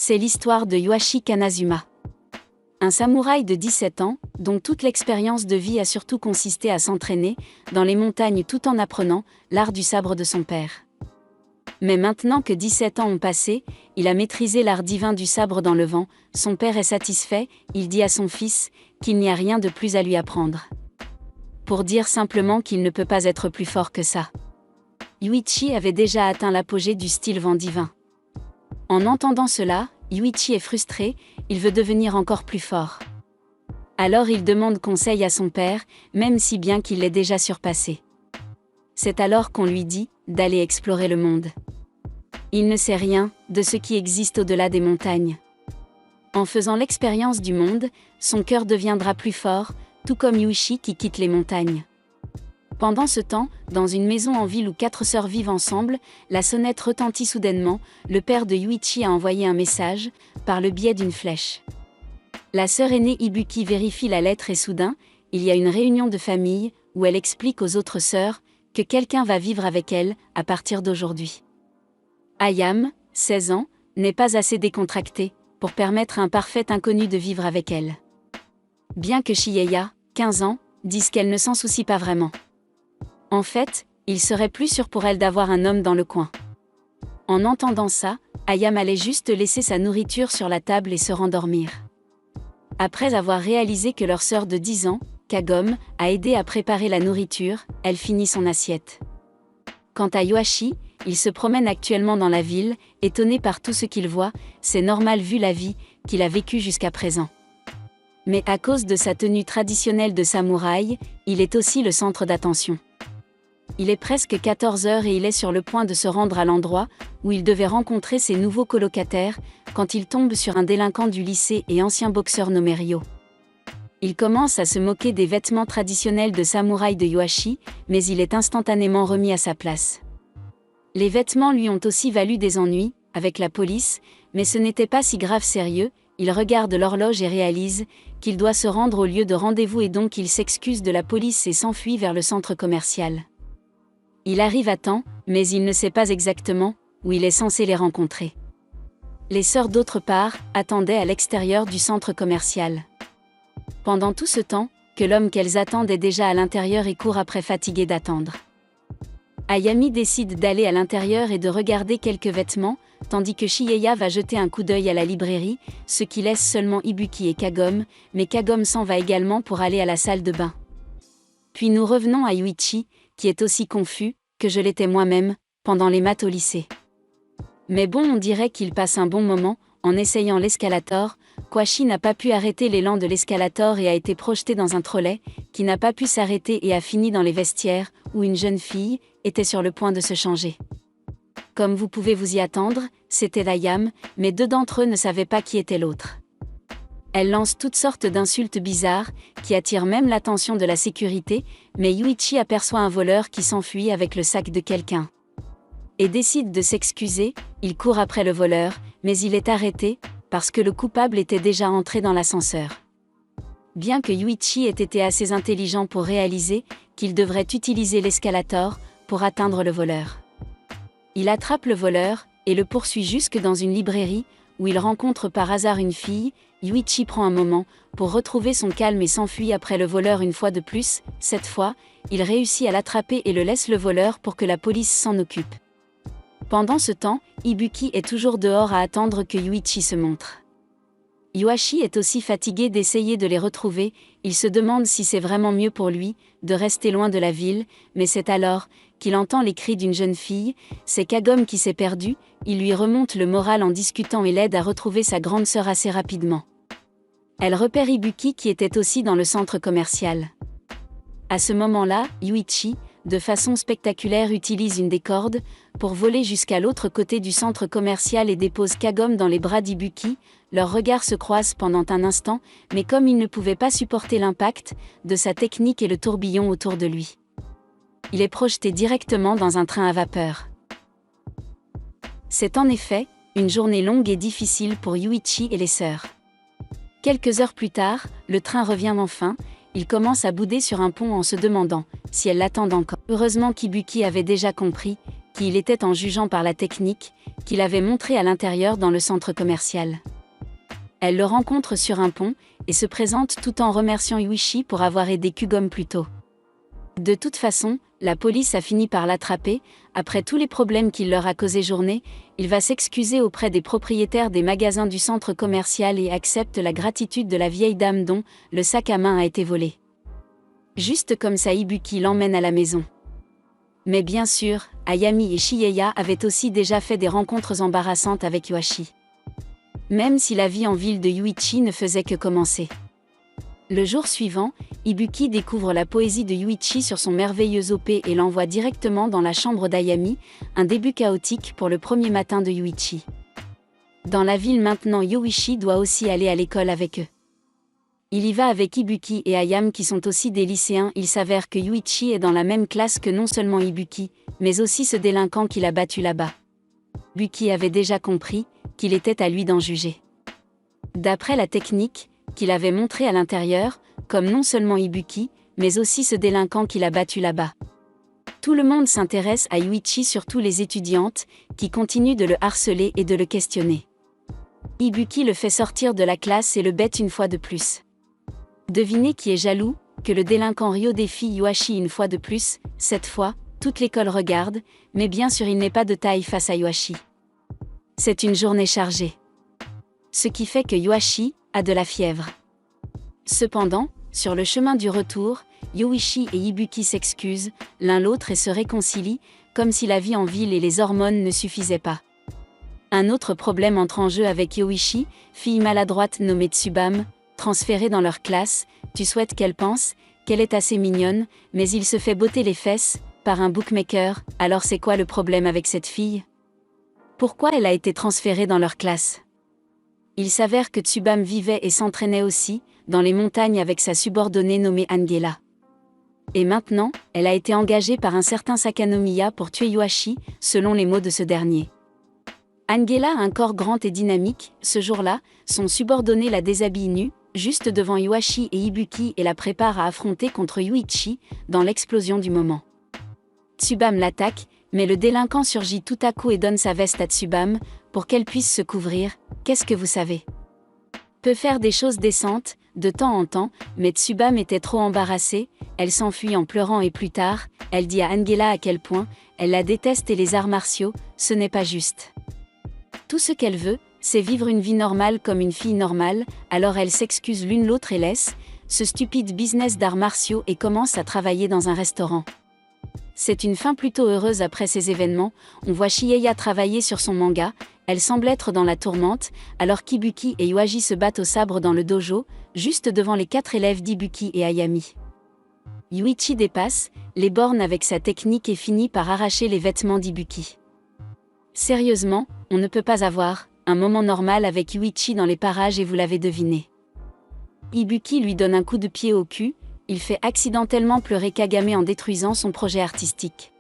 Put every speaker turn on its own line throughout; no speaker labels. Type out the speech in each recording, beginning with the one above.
C'est l'histoire de Yuashi Kanazuma. Un samouraï de 17 ans, dont toute l'expérience de vie a surtout consisté à s'entraîner dans les montagnes tout en apprenant l'art du sabre de son père. Mais maintenant que 17 ans ont passé, il a maîtrisé l'art divin du sabre dans le vent, son père est satisfait, il dit à son fils qu'il n'y a rien de plus à lui apprendre. Pour dire simplement qu'il ne peut pas être plus fort que ça. Yuichi avait déjà atteint l'apogée du style vent divin. En entendant cela, Yuichi est frustré, il veut devenir encore plus fort. Alors il demande conseil à son père, même si bien qu'il l'ait déjà surpassé. C'est alors qu'on lui dit d'aller explorer le monde. Il ne sait rien de ce qui existe au-delà des montagnes. En faisant l'expérience du monde, son cœur deviendra plus fort, tout comme Yuichi qui quitte les montagnes. Pendant ce temps, dans une maison en ville où 4 sœurs vivent ensemble, la sonnette retentit soudainement, le père de Yuichi a envoyé un message, par le biais d'une flèche. La sœur aînée Ibuki vérifie la lettre et soudain, il y a une réunion de famille, où elle explique aux autres sœurs, que quelqu'un va vivre avec elle, à partir d'aujourd'hui. Ayame, 16 ans, n'est pas assez décontractée, pour permettre à un parfait inconnu de vivre avec elle. Bien que Chieya, 15 ans, dise qu'elle ne s'en soucie pas vraiment. En fait, il serait plus sûr pour elle d'avoir un homme dans le coin. En entendant ça, Ayame allait juste laisser sa nourriture sur la table et se rendormir. Après avoir réalisé que leur sœur de 10 ans, Kagome, a aidé à préparer la nourriture, elle finit son assiette. Quant à Yuashi, il se promène actuellement dans la ville, étonné par tout ce qu'il voit, c'est normal vu la vie qu'il a vécue jusqu'à présent. Mais à cause de sa tenue traditionnelle de samouraï, il est aussi le centre d'attention. Il est presque 14 heures et il est sur le point de se rendre à l'endroit où il devait rencontrer ses nouveaux colocataires, quand il tombe sur un délinquant du lycée et ancien boxeur nommé Ryo. Il commence à se moquer des vêtements traditionnels de samouraï de Yuashi, mais il est instantanément remis à sa place. Les vêtements lui ont aussi valu des ennuis, avec la police, mais ce n'était pas si grave sérieux, il regarde l'horloge et réalise qu'il doit se rendre au lieu de rendez-vous et donc il s'excuse de la police et s'enfuit vers le centre commercial. Il arrive à temps, mais il ne sait pas exactement où il est censé les rencontrer. Les sœurs d'autre part, attendaient à l'extérieur du centre commercial. Pendant tout ce temps, que l'homme qu'elles attendent est déjà à l'intérieur et court après fatigué d'attendre. Ayami décide d'aller à l'intérieur et de regarder quelques vêtements, tandis que Chieya va jeter un coup d'œil à la librairie, ce qui laisse seulement Ibuki et Kagome, mais Kagome s'en va également pour aller à la salle de bain. Puis nous revenons à Yuichi, qui est aussi confus que je l'étais moi-même, pendant les maths au lycée. Mais bon, on dirait qu'il passe un bon moment, en essayant l'escalator. Kwashi n'a pas pu arrêter l'élan de l'escalator et a été projeté dans un trolley, qui n'a pas pu s'arrêter et a fini dans les vestiaires, où une jeune fille était sur le point de se changer. Comme vous pouvez vous y attendre, c'était Ayame, mais 2 d'entre eux ne savaient pas qui était l'autre. Elle lance toutes sortes d'insultes bizarres, qui attirent même l'attention de la sécurité, mais Yuichi aperçoit un voleur qui s'enfuit avec le sac de quelqu'un. Et décide de s'excuser, il court après le voleur, mais il est arrêté, parce que le coupable était déjà entré dans l'ascenseur. Bien que Yuichi ait été assez intelligent pour réaliser qu'il devrait utiliser l'escalator pour atteindre le voleur. Il attrape le voleur, et le poursuit jusque dans une librairie, où il rencontre par hasard une fille. Yuichi prend un moment pour retrouver son calme et s'enfuit après le voleur une fois de plus. Cette fois, il réussit à l'attraper et le laisse le voleur pour que la police s'en occupe. Pendant ce temps, Ibuki est toujours dehors à attendre que Yuichi se montre. Yuashi est aussi fatigué d'essayer de les retrouver, il se demande si c'est vraiment mieux pour lui de rester loin de la ville, mais c'est alors qu'il entend les cris d'une jeune fille, c'est Kagome qui s'est perdu, il lui remonte le moral en discutant et l'aide à retrouver sa grande sœur assez rapidement. Elle repère Ibuki qui était aussi dans le centre commercial. À ce moment-là, Yuichi, de façon spectaculaire utilise une des cordes, pour voler jusqu'à l'autre côté du centre commercial et dépose Kagome dans les bras d'Ibuki. Leurs regards se croisent pendant un instant, mais comme il ne pouvait pas supporter l'impact de sa technique et le tourbillon autour de lui. Il est projeté directement dans un train à vapeur. C'est en effet une journée longue et difficile pour Yuichi et les sœurs. Quelques heures plus tard, le train revient enfin, il commence à bouder sur un pont en se demandant si elles l'attendent encore. Heureusement qu'Ibuki avait déjà compris qui il était en jugeant par la technique qu'il avait montrée à l'intérieur dans le centre commercial. Elle le rencontre sur un pont et se présente tout en remerciant Yuichi pour avoir aidé Kugom plus tôt. De toute façon, la police a fini par l'attraper. Après tous les problèmes qu'il leur a causés journée, il va s'excuser auprès des propriétaires des magasins du centre commercial et accepte la gratitude de la vieille dame dont le sac à main a été volé. Juste comme ça, Ibuki l'emmène à la maison. Mais bien sûr, Ayami et Shieya avaient aussi déjà fait des rencontres embarrassantes avec Yuichi. Même si la vie en ville de Yuichi ne faisait que commencer. Le jour suivant, Ibuki découvre la poésie de Yuichi sur son merveilleux OP et l'envoie directement dans la chambre d'Ayami, un début chaotique pour le premier matin de Yuichi. Dans la ville maintenant, Yuichi doit aussi aller à l'école avec eux. Il y va avec Ibuki et Ayam qui sont aussi des lycéens. Il s'avère que Yuichi est dans la même classe que non seulement Ibuki, mais aussi ce délinquant qu'il a battu là-bas. Ibuki avait déjà compris qu'il était à lui d'en juger. D'après la technique qu'il avait montrée à l'intérieur, comme non seulement Ibuki, mais aussi ce délinquant qu'il a battu là-bas. Tout le monde s'intéresse à Yuichi, surtout les étudiantes, qui continuent de le harceler et de le questionner. Ibuki le fait sortir de la classe et le bête une fois de plus. Devinez qui est jaloux, que le délinquant Ryo défie Yuichi une fois de plus. Cette fois, toute l'école regarde, mais bien sûr il n'est pas de taille face à Yuichi. C'est une journée chargée. Ce qui fait que Yuichi a de la fièvre. Cependant, sur le chemin du retour, Yuichi et Ibuki s'excusent l'un l'autre et se réconcilient, comme si la vie en ville et les hormones ne suffisaient pas. Un autre problème entre en jeu avec Yuichi, fille maladroite nommée Tsubame, transférée dans leur classe. Tu souhaites qu'elle pense qu'elle est assez mignonne, mais il se fait botter les fesses par un bookmaker. Alors c'est quoi le problème avec cette fille? Pourquoi elle a été transférée dans leur classe? Il s'avère que Tsubame vivait et s'entraînait aussi dans les montagnes avec sa subordonnée nommée Angela. Et maintenant, elle a été engagée par un certain Sakanomiya pour tuer Yuichi, selon les mots de ce dernier. Angela a un corps grand et dynamique. Ce jour-là, son subordonné la déshabille nue, juste devant Yuichi et Ibuki, et la prépare à affronter contre Yuichi, dans l'explosion du moment. Tsubame l'attaque, mais le délinquant surgit tout à coup et donne sa veste à Tsubame, pour qu'elle puisse se couvrir. Qu'est-ce que vous savez? Peut faire des choses décentes, de temps en temps, mais Tsubame était trop embarrassée, elle s'enfuit en pleurant et plus tard, elle dit à Angela à quel point elle la déteste et les arts martiaux, ce n'est pas juste. Tout ce qu'elle veut, c'est vivre une vie normale comme une fille normale, alors elles s'excusent l'une l'autre et laissent ce stupide business d'arts martiaux et commencent à travailler dans un restaurant. C'est une fin plutôt heureuse après ces événements. On voit Shieya travailler sur son manga, elle semble être dans la tourmente, alors qu'Ibuki et Yuichi se battent au sabre dans le dojo, juste devant les 4 élèves d'Ibuki et Ayami. Yuichi dépasse les bornes avec sa technique et finit par arracher les vêtements d'Ibuki. Sérieusement, on ne peut pas avoir un moment normal avec Yuichi dans les parages et vous l'avez deviné. Ibuki lui donne un coup de pied au cul, il fait accidentellement pleurer Kagame en détruisant son projet artistique.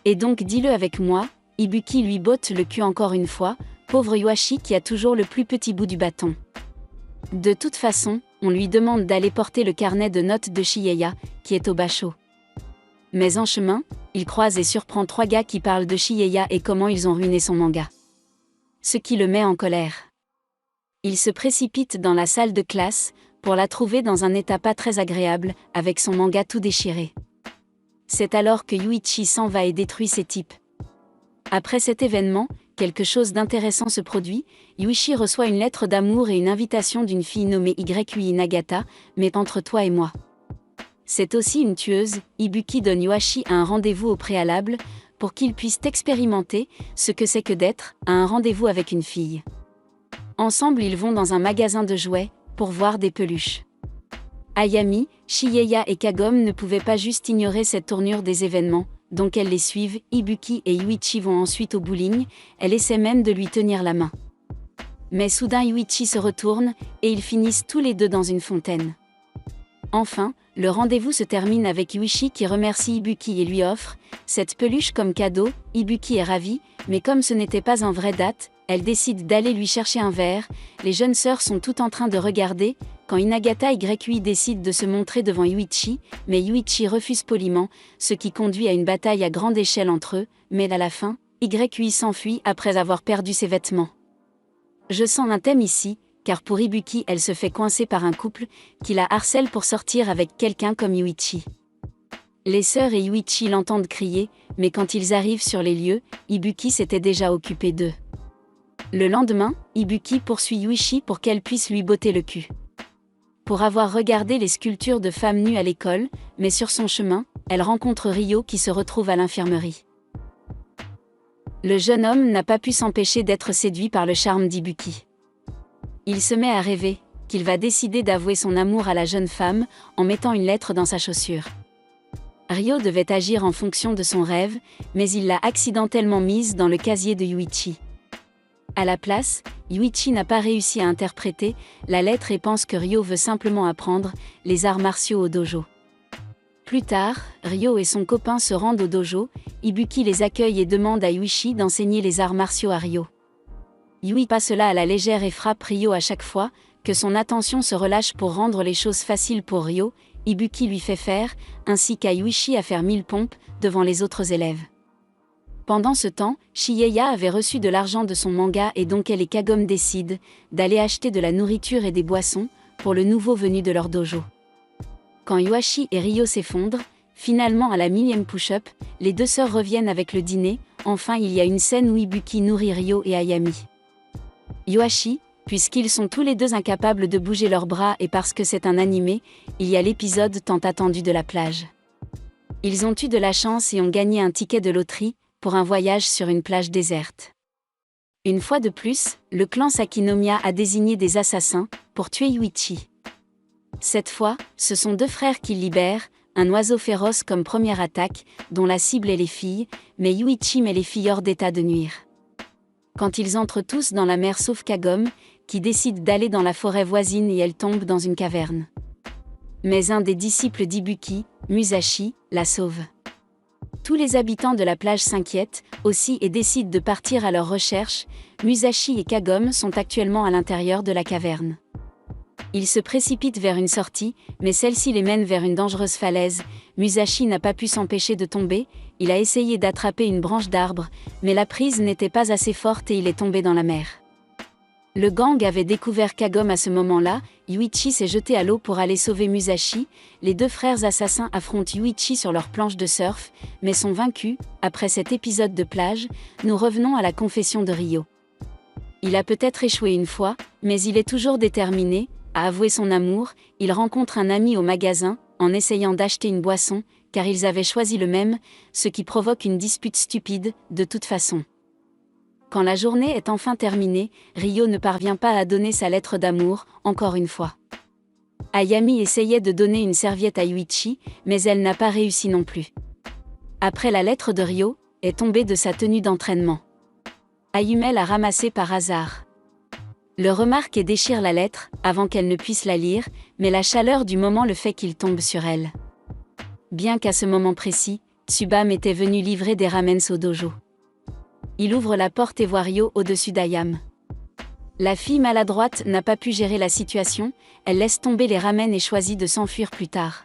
Et donc dis-le avec moi, Ibuki lui botte le cul encore une fois, pauvre Yuichi qui a toujours le plus petit bout du bâton. De toute façon, on lui demande d'aller porter le carnet de notes de Shieya, qui est au bachot. Mais en chemin, il croise et surprend 3 gars qui parlent de Shieya et comment ils ont ruiné son manga. Ce qui le met en colère. Il se précipite dans la salle de classe, pour la trouver dans un état pas très agréable, avec son manga tout déchiré. C'est alors que Yuichi s'en va et détruit ces types. Après cet événement, quelque chose d'intéressant se produit, Yuichi reçoit une lettre d'amour et une invitation d'une fille nommée Yui Nagata, mais entre toi et moi. C'est aussi une tueuse. Ibuki donne Yuichi un rendez-vous au préalable, pour qu'il puisse expérimenter ce que c'est que d'être à un rendez-vous avec une fille. Ensemble ils vont dans un magasin de jouets, pour voir des peluches. Ayami, Shieya et Kagome ne pouvaient pas juste ignorer cette tournure des événements, donc elles les suivent. Ibuki et Yuichi vont ensuite au bowling, elle essaie même de lui tenir la main. Mais soudain Yuichi se retourne, et ils finissent tous les deux dans une fontaine. Enfin, le rendez-vous se termine avec Yuichi qui remercie Ibuki et lui offre cette peluche comme cadeau. Ibuki est ravie, mais comme ce n'était pas un vrai date, elle décide d'aller lui chercher un verre. Les jeunes sœurs sont toutes en train de regarder quand Hinagata Yui décide de se montrer devant Yuichi, mais Yuichi refuse poliment, ce qui conduit à une bataille à grande échelle entre eux, mais à la fin, Yui s'enfuit après avoir perdu ses vêtements. Je sens un thème ici, car pour Ibuki elle se fait coincer par un couple, qui la harcèle pour sortir avec quelqu'un comme Yuichi. Les sœurs et Yuichi l'entendent crier, mais quand ils arrivent sur les lieux, Ibuki s'était déjà occupé d'eux. Le lendemain, Ibuki poursuit Yuichi pour qu'elle puisse lui botter le cul. Pour avoir regardé les sculptures de femmes nues à l'école, mais sur son chemin, elle rencontre Ryo qui se retrouve à l'infirmerie. Le jeune homme n'a pas pu s'empêcher d'être séduit par le charme d'Ibuki. Il se met à rêver qu'il va décider d'avouer son amour à la jeune femme en mettant une lettre dans sa chaussure. Ryo devait agir en fonction de son rêve, mais il l'a accidentellement mise dans le casier de Yuichi. À la place, Yuichi n'a pas réussi à interpréter la lettre et pense que Ryo veut simplement apprendre les arts martiaux au dojo. Plus tard, Ryo et son copain se rendent au dojo, Ibuki les accueille et demande à Yuichi d'enseigner les arts martiaux à Ryo. Yui passe cela à la légère et frappe Ryo à chaque fois que son attention se relâche pour rendre les choses faciles pour Ryo, Ibuki lui fait faire, ainsi qu'à Yuichi à faire 1000 pompes devant les autres élèves. Pendant ce temps, Shieya avait reçu de l'argent de son manga et donc elle et Kagome décident d'aller acheter de la nourriture et des boissons pour le nouveau venu de leur dojo. Quand Yuashi et Ryo s'effondrent, finalement à la 1000e push-up, les deux sœurs reviennent avec le dîner, enfin il y a une scène où Ibuki nourrit Ryo et Ayami. Yuashi, puisqu'ils sont tous les deux incapables de bouger leurs bras et parce que c'est un animé, il y a l'épisode tant attendu de la plage. Ils ont eu de la chance et ont gagné un ticket de loterie, pour un voyage sur une plage déserte. Une fois de plus, le clan Sakinomiya a désigné des assassins pour tuer Yuichi. Cette fois, ce sont deux frères qui libèrent un oiseau féroce comme première attaque, dont la cible est les filles, mais Yuichi met les filles hors d'état de nuire. Quand ils entrent tous dans la mer sauf Kagome, qui décide d'aller dans la forêt voisine et elle tombe dans une caverne. Mais un des disciples d'Ibuki, Musashi, la sauve. Tous les habitants de la plage s'inquiètent aussi et décident de partir à leur recherche. Musashi et Kagome sont actuellement à l'intérieur de la caverne. Ils se précipitent vers une sortie, mais celle-ci les mène vers une dangereuse falaise. Musashi n'a pas pu s'empêcher de tomber, il a essayé d'attraper une branche d'arbre, mais la prise n'était pas assez forte et il est tombé dans la mer. Le gang avait découvert Kagome à ce moment-là, Yuichi s'est jeté à l'eau pour aller sauver Musashi, les deux frères assassins affrontent Yuichi sur leur planche de surf, mais sont vaincus. Après cet épisode de plage, nous revenons à la confession de Ryo. Il a peut-être échoué une fois, mais il est toujours déterminé à avouer son amour. Il rencontre un ami au magasin, en essayant d'acheter une boisson, car ils avaient choisi le même, ce qui provoque une dispute stupide, de toute façon. Quand la journée est enfin terminée, Ryo ne parvient pas à donner sa lettre d'amour, encore une fois. Ayami essayait de donner une serviette à Yuichi, mais elle n'a pas réussi non plus. Après la lettre de Ryo, est tombée de sa tenue d'entraînement. Ayume l'a ramassée par hasard. Le remarque et déchire la lettre, avant qu'elle ne puisse la lire, mais la chaleur du moment le fait qu'il tombe sur elle. Bien qu'à ce moment précis, Tsubame était venu livrer des ramens au dojo. Il ouvre la porte et voit Ryo au-dessus d'Ayam. La fille maladroite n'a pas pu gérer la situation, elle laisse tomber les ramen et choisit de s'enfuir plus tard.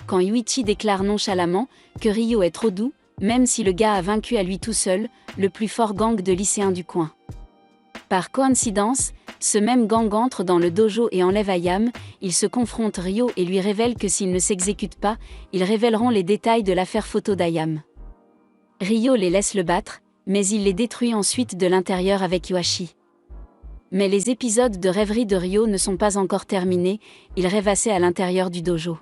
Quand Yuichi déclare nonchalamment que Ryo est trop doux, même si le gars a vaincu à lui tout seul, le plus fort gang de lycéens du coin. Par coïncidence, ce même gang entre dans le dojo et enlève Ayam, ils se confrontent Ryo et lui révèlent que s'ils ne s'exécutent pas, ils révéleront les détails de l'affaire photo d'Ayam. Ryo les laisse le battre, mais il les détruit ensuite de l'intérieur avec Yuashi. Mais les épisodes de rêverie de Ryo ne sont pas encore terminés, il rêvassait à l'intérieur du dojo.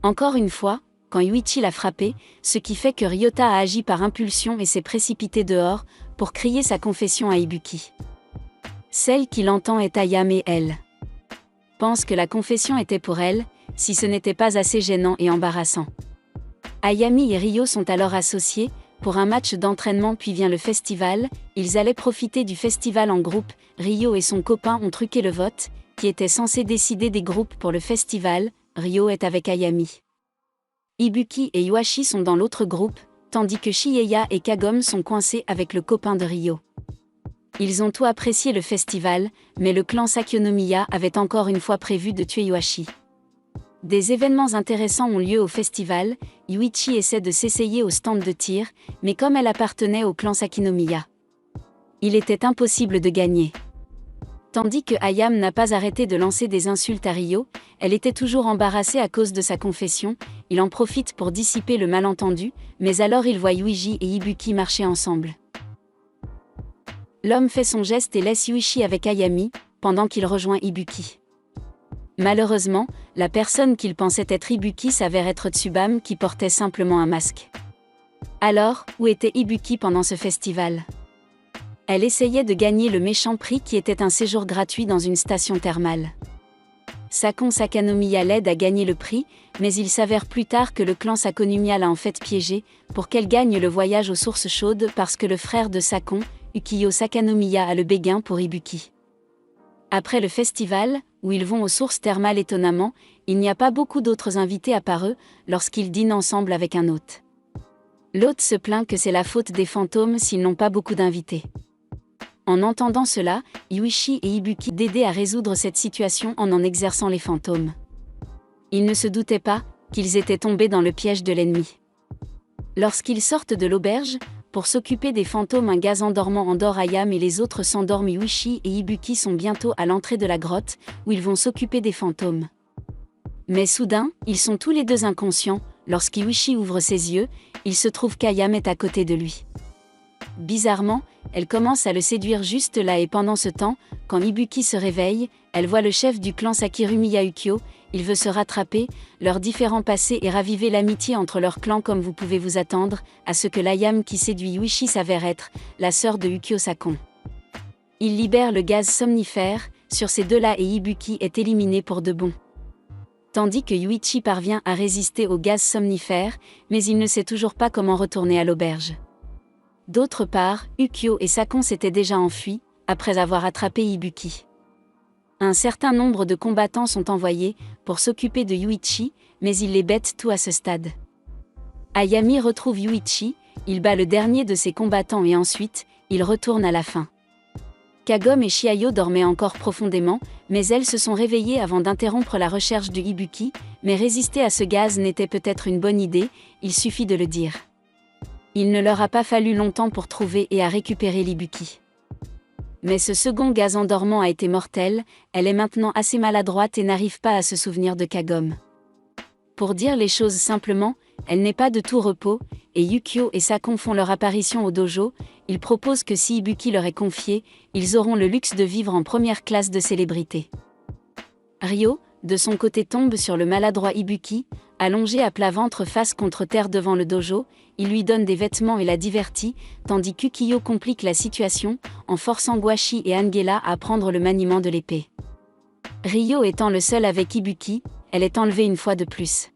Encore une fois, quand Yuichi l'a frappé, ce qui fait que Ryota a agi par impulsion et s'est précipité dehors, pour crier sa confession à Ibuki. Celle qui l'entend est Ayam et elle pense que la confession était pour elle, si ce n'était pas assez gênant et embarrassant. Ayami et Ryo sont alors associés, pour un match d'entraînement puis vient le festival, ils allaient profiter du festival en groupe, Ryo et son copain ont truqué le vote, qui était censé décider des groupes pour le festival, Ryo est avec Ayami. Ibuki et Yuashi sont dans l'autre groupe, tandis que Shieya et Kagome sont coincés avec le copain de Ryo. Ils ont tout apprécié le festival, mais le clan Sakyōnomiya avait encore une fois prévu de tuer Yuashi. Des événements intéressants ont lieu au festival. Yuichi essaie de s'essayer au stand de tir, mais comme elle appartenait au clan Sakyōnomiya, il était impossible de gagner. Tandis que Ayame n'a pas arrêté de lancer des insultes à Ryo, elle était toujours embarrassée à cause de sa confession. Il en profite pour dissiper le malentendu, mais alors il voit Yuji et Ibuki marcher ensemble. L'homme fait son geste et laisse Yuichi avec Ayami, pendant qu'il rejoint Ibuki. Malheureusement, la personne qu'il pensait être Ibuki s'avère être Tsubame qui portait simplement un masque. Alors, où était Ibuki pendant ce festival ? Elle essayait de gagner le méchant prix qui était un séjour gratuit dans une station thermale. Sakon Sakyōnomiya l'aide à gagner le prix, mais il s'avère plus tard que le clan Sakyōnomiya l'a en fait piégée, pour qu'elle gagne le voyage aux sources chaudes parce que le frère de Sakon, Ukiyo Sakyōnomiya a le béguin pour Ibuki. Après le festival, où ils vont aux sources thermales étonnamment, il n'y a pas beaucoup d'autres invités à part eux, lorsqu'ils dînent ensemble avec un hôte. L'hôte se plaint que c'est la faute des fantômes s'ils n'ont pas beaucoup d'invités. En entendant cela, Yuichi et Ibuki d'aider à résoudre cette situation en exerçant les fantômes. Ils ne se doutaient pas qu'ils étaient tombés dans le piège de l'ennemi. Lorsqu'ils sortent de l'auberge, pour s'occuper des fantômes, un gaz endormant endort Ayame et les autres s'endorment. Yuichi et Ibuki sont bientôt à l'entrée de la grotte, où ils vont s'occuper des fantômes. Mais soudain, ils sont tous les deux inconscients. Lorsqu'Yuichi ouvre ses yeux, il se trouve qu'Ayame est à côté de lui. Bizarrement, elle commence à le séduire juste là et pendant ce temps, quand Ibuki se réveille, elle voit le chef du clan Sakyōnomiya Ukyo. Il veut se rattraper, leurs différents passés et raviver l'amitié entre leurs clans comme vous pouvez vous attendre, à ce que l'Ayame qui séduit Yuichi s'avère être la sœur de Ukyo Sakon. Il libère le gaz somnifère, sur ces deux-là et Ibuki est éliminé pour de bon. Tandis que Yuichi parvient à résister au gaz somnifère, mais il ne sait toujours pas comment retourner à l'auberge. D'autre part, Ukyo et Sakon s'étaient déjà enfuis, après avoir attrapé Ibuki. Un certain nombre de combattants sont envoyés pour s'occuper de Yuichi, mais ils les bêtent tout à ce stade. Ayami retrouve Yuichi, il bat le dernier de ses combattants et ensuite, il retourne à la fin. Kagome et Chiayo dormaient encore profondément, mais elles se sont réveillées avant d'interrompre la recherche de Ibuki, mais résister à ce gaz n'était peut-être une bonne idée, il suffit de le dire. Il ne leur a pas fallu longtemps pour trouver et à récupérer l'Ibuki. Mais ce second gaz endormant a été mortel, elle est maintenant assez maladroite et n'arrive pas à se souvenir de Kagome. Pour dire les choses simplement, elle n'est pas de tout repos, et Yukio et Sakon font leur apparition au dojo. Ils proposent que si Ibuki leur est confié, ils auront le luxe de vivre en première classe de célébrité. Ryo, de son côté, tombe sur le maladroit Ibuki, allongé à plat ventre face contre terre devant le dojo. Il lui donne des vêtements et la divertit, tandis qu'Ukiyo complique la situation, en forçant Gwashi et Angela à prendre le maniement de l'épée. Ryo étant le seul avec Ibuki, elle est enlevée une fois de plus.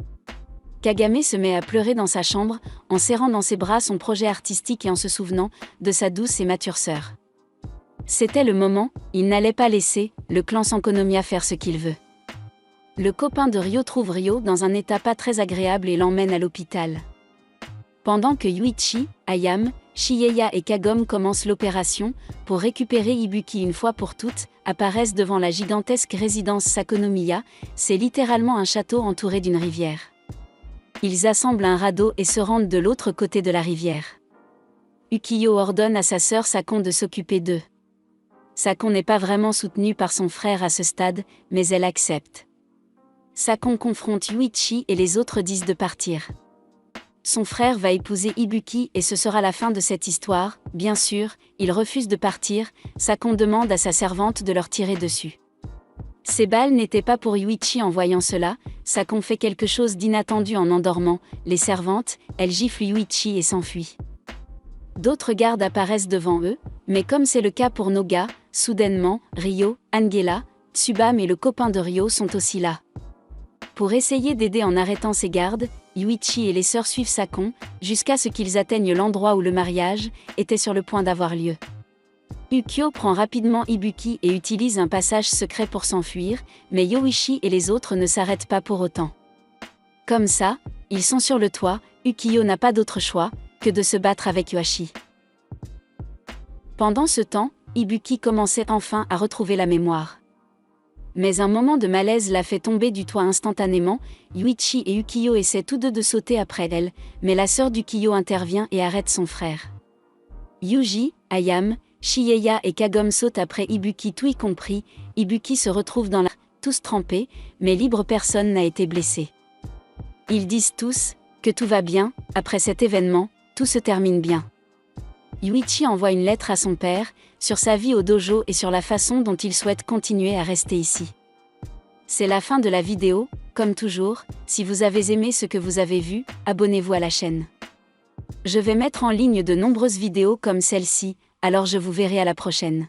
Kagame se met à pleurer dans sa chambre, en serrant dans ses bras son projet artistique et en se souvenant de sa douce et mature sœur. C'était le moment, il n'allait pas laisser le clan Sankonomiya faire ce qu'il veut. Le copain de Ryo trouve Ryo dans un état pas très agréable et l'emmène à l'hôpital. Pendant que Yuichi, Ayame, Chieya et Kagome commencent l'opération, pour récupérer Ibuki une fois pour toutes, apparaissent devant la gigantesque résidence Sakonomiya, c'est littéralement un château entouré d'une rivière. Ils assemblent un radeau et se rendent de l'autre côté de la rivière. Ukiyo ordonne à sa sœur Sakon de s'occuper d'eux. Sakon n'est pas vraiment soutenue par son frère à ce stade, mais elle accepte. Sakon confronte Yuichi et les autres disent de partir. Son frère va épouser Ibuki et ce sera la fin de cette histoire. Bien sûr, il refuse de partir. Sakon demande à sa servante de leur tirer dessus. Ces balles n'étaient pas pour Yuichi. En voyant cela, Sakon fait quelque chose d'inattendu en endormant les servantes, elle gifle Yuichi et s'enfuit. D'autres gardes apparaissent devant eux, mais comme c'est le cas pour Noga, soudainement, Ryo, Angela, Tsubame et le copain de Ryo sont aussi là. Pour essayer d'aider en arrêtant ces gardes, Yuichi et les sœurs suivent Sakon, jusqu'à ce qu'ils atteignent l'endroit où le mariage était sur le point d'avoir lieu. Ukyo prend rapidement Ibuki et utilise un passage secret pour s'enfuir, mais Yoichi et les autres ne s'arrêtent pas pour autant. Comme ça, ils sont sur le toit, Ukiyo n'a pas d'autre choix que de se battre avec Yoichi. Pendant ce temps, Ibuki commençait enfin à retrouver la mémoire. Mais un moment de malaise l'a fait tomber du toit instantanément. Yuichi et Ukiyo essaient tous deux de sauter après elle, mais la sœur d'Ukiyo intervient et arrête son frère. Yuji, Ayame, Shieya et Kagome sautent après Ibuki, tout y compris. Ibuki se retrouve dans la... tous trempés, mais libre, personne n'a été blessé. Ils disent tous que tout va bien. Après cet événement, tout se termine bien. Yuichi envoie une lettre à son père, sur sa vie au dojo et sur la façon dont il souhaite continuer à rester ici. C'est la fin de la vidéo. Comme toujours, si vous avez aimé ce que vous avez vu, abonnez-vous à la chaîne. Je vais mettre en ligne de nombreuses vidéos comme celle-ci, alors je vous verrai à la prochaine.